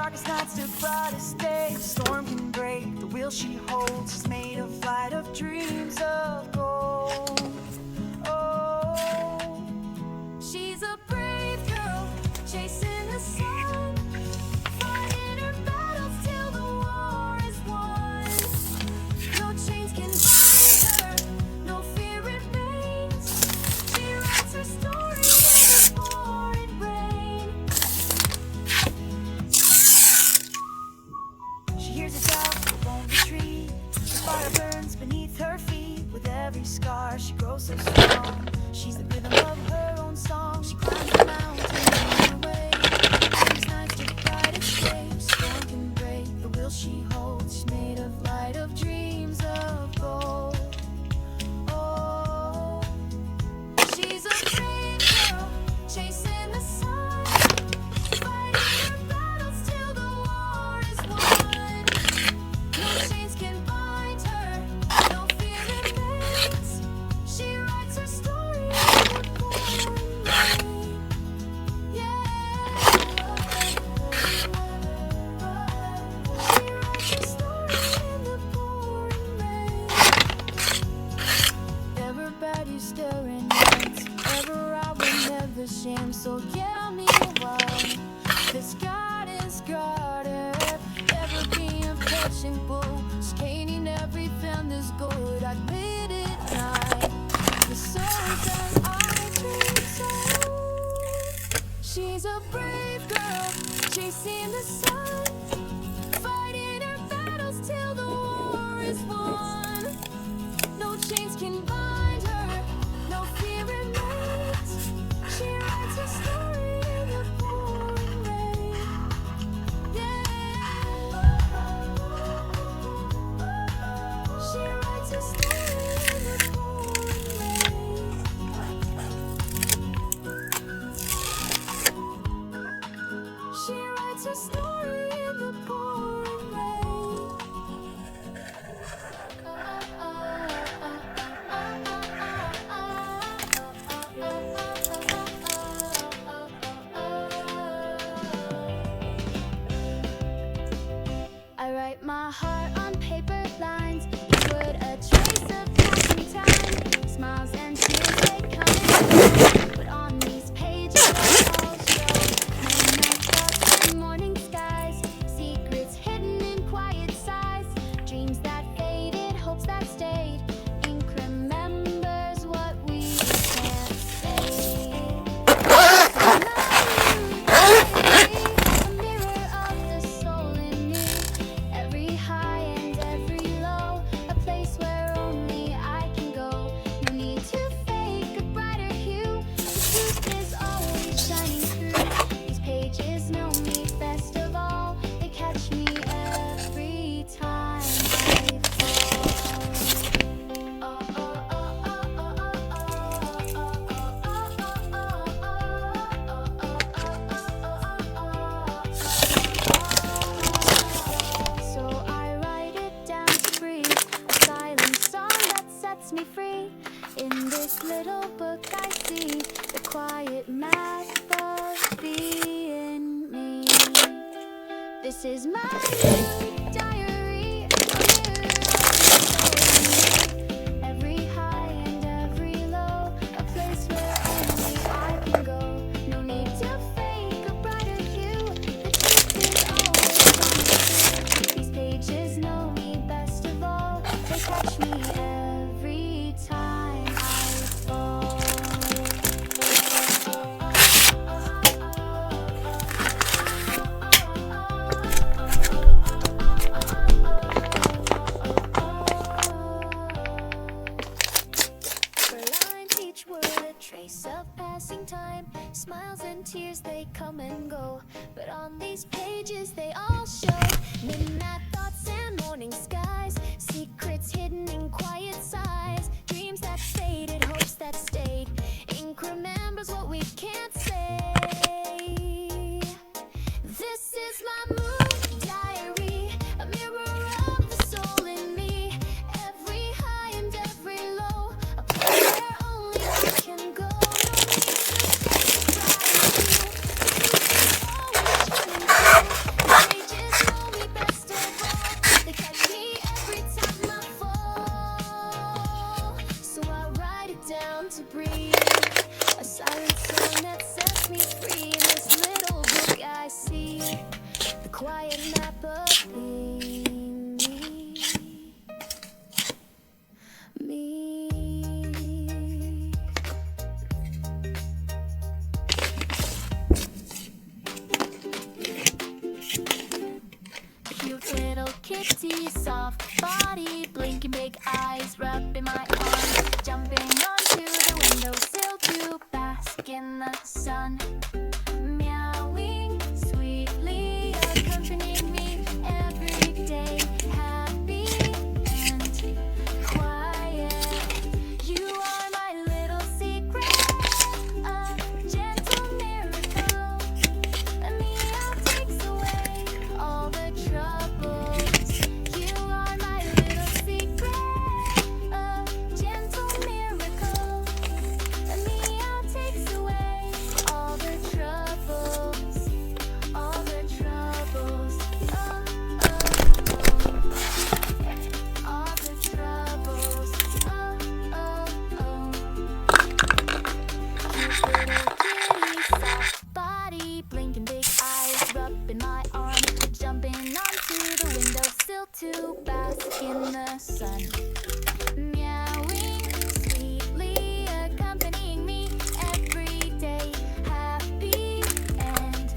darkest nights to brightest days. The storm can break, the will she holds is made of light, of dreams of gold. Oh, she's a brave girl, chasing the sun, fighting her battles till the war is won. No chains can bind her, no fear remains. She writes her story in the pouring rain. She hears a doubt, but won't retreat. The fire burns beneath her feet. With every scar, she grows so strong. She's the rhythm of her own song. She climbs the mountain on her way. These nights to the brightest day. Storm can break, the will she holds. She's made of light, of dreams of gold. Oh, she's a brave girl, chasing the sun, fighting her battles till the war is won. No chains can bind her, no fear remains. She writes her story in the pouring rain. Yeah. She writes her story in the pouring rain. Ever bad you staring nights, ever I will never shame. So get me why this God is guarded. Ever being fashionable, scanning everything that's good. I made it night. The souls that I dream so. She's a brave girl, chasing the sun, fighting her battles till the war is won. No chains can bind her, no fear remains. She writes her story in the pouring rain. Yeah. She writes her story in the pouring rain. She writes her story in the pouring rain. I write my heart on paper lines. Each word a trace of passing time. Smiles and tears they come and go, but on these pages they all show midnight thoughts and morning skies. Secrets hidden in quiet sighs. Dreams that faded, hopes that stayed. Ink remembers what we can't say. A mirror of the soul in me. Every high and every low, a place where only I can go. No need to fake a brighter hue. The truth is always shining through. These pages know me best of all. They catch me every time I fall. Oh, oh, oh, oh, oh, oh, so I write it down to breathe, a silent song that sets me free. In this little book I see the quiet math of being me. This is my new diary, a mirror of the soul in me. Every high and every low, a place where only I can go. No need to fake a brighter hue. The truth is always on. These pages know me best of all. They catch me every time I fall. Underlined each word, a trace of passing time. Smiles and tears, they come and go. But on these pages, they all show midnight thoughts and morning skies. Secrets hidden in quiet sighs. Dreams that faded, hopes that stayed. Ink remembers what we can't say. This is my mood diary, a mirror of the soul in me. Every high and every low, a place where only I can go. No need to fake a brighter view. The truth is always shining through. A silent song that sets me free. In this little book I see the quiet map of being me. Cute little kitty, soft body, blinking big eyes, rubbing my arm, jumping onto the windowsill to bask in the sun. Meowing sweetly, accompanying me every day, happy and quiet. You are my little secret, a gentle miracle. A meow takes away all the troubles. You are my little secret, a gentle miracle. A meow takes away all the troubles, all the troubles. Oh, oh, oh. All the troubles. Oh, oh, oh. Cute little kitty, soft body, blinking big eyes, rubbing my arm, jumping onto the windowsill to bask in the sun. Meowing sweetly, accompanying me every day, happy and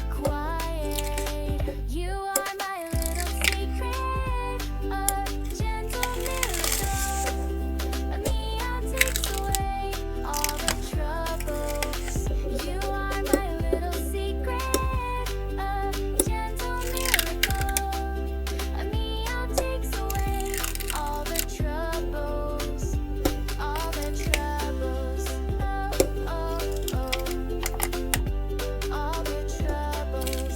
quiet. You are my little secret, a gentle miracle. A meow takes away all the troubles. You are my little secret, a gentle miracle. A meow takes away all the troubles, all the troubles. Oh, oh, oh. All the troubles.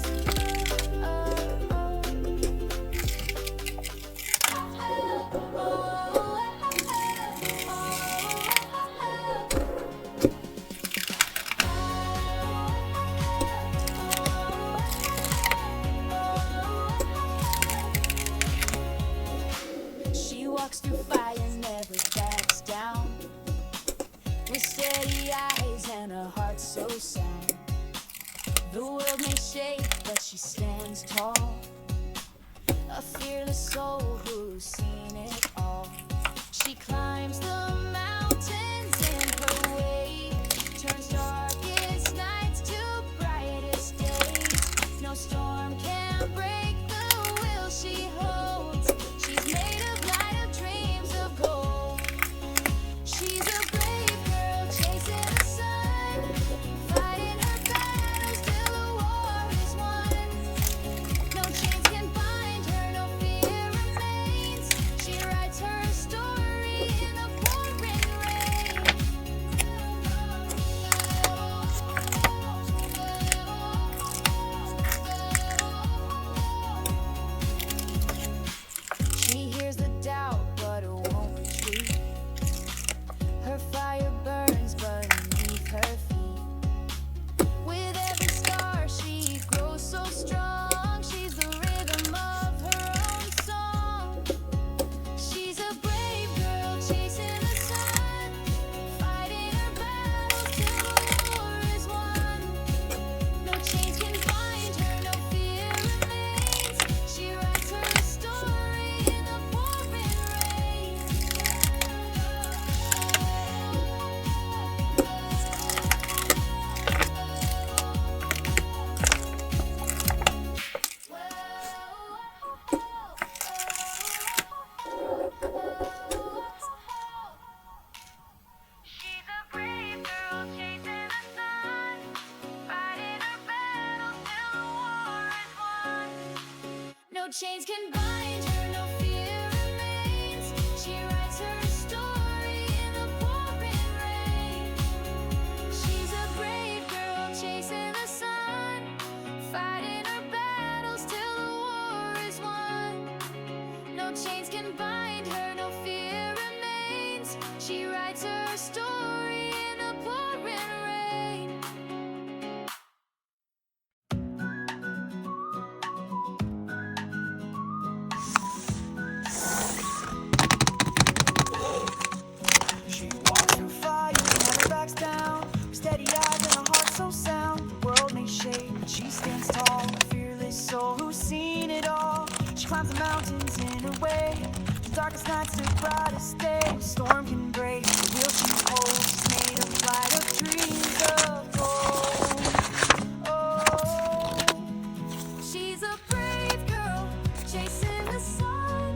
She walks through fire, never backs down, with steady eyes and a heart so sound. The world may shake, but she stands tall, a fearless soul who's seen it all. She climbs the mountains in her way, turns darkest nights to brightest days. No storm can break the will she holds. She's made of light, of dreams of gold. She's a brave girl chasing the sun, fighting her battles till the war is won. No chains can bind her, no fear remains. She writes her story in the pouring rain. She hears the doubt, but it won't retreat. Her fire burns beneath her feet. With every scar, she grows so strong. She's the rhythm of her own song. She's a brave girl chasing the sun, fighting her battles till the war is won. No chains can bind her, no fear remains. She writes her story in the pouring rain. She's a brave girl chasing the sun, fighting her battles till the war is won. No chains can bind her, no fear remains. She writes her story in the pouring rain. She's a brave girl chasing the sun, fighting her battles till the war is won. No chains can bind her, no fear remains. She writes her story in the pouring rain. climbs the mountains in her way. The darkest nights to brightest day. A storm can break, the will she holds. She's made of light, of dreams of gold. Oh, she's a brave girl, chasing the sun,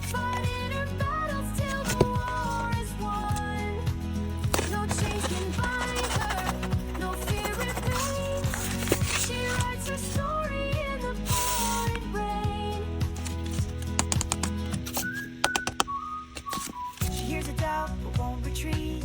fighting her battles till the war is won. No chains can bind her, no fear remains. She writes her story in the pouring rain. She hears a doubt but won't retreat.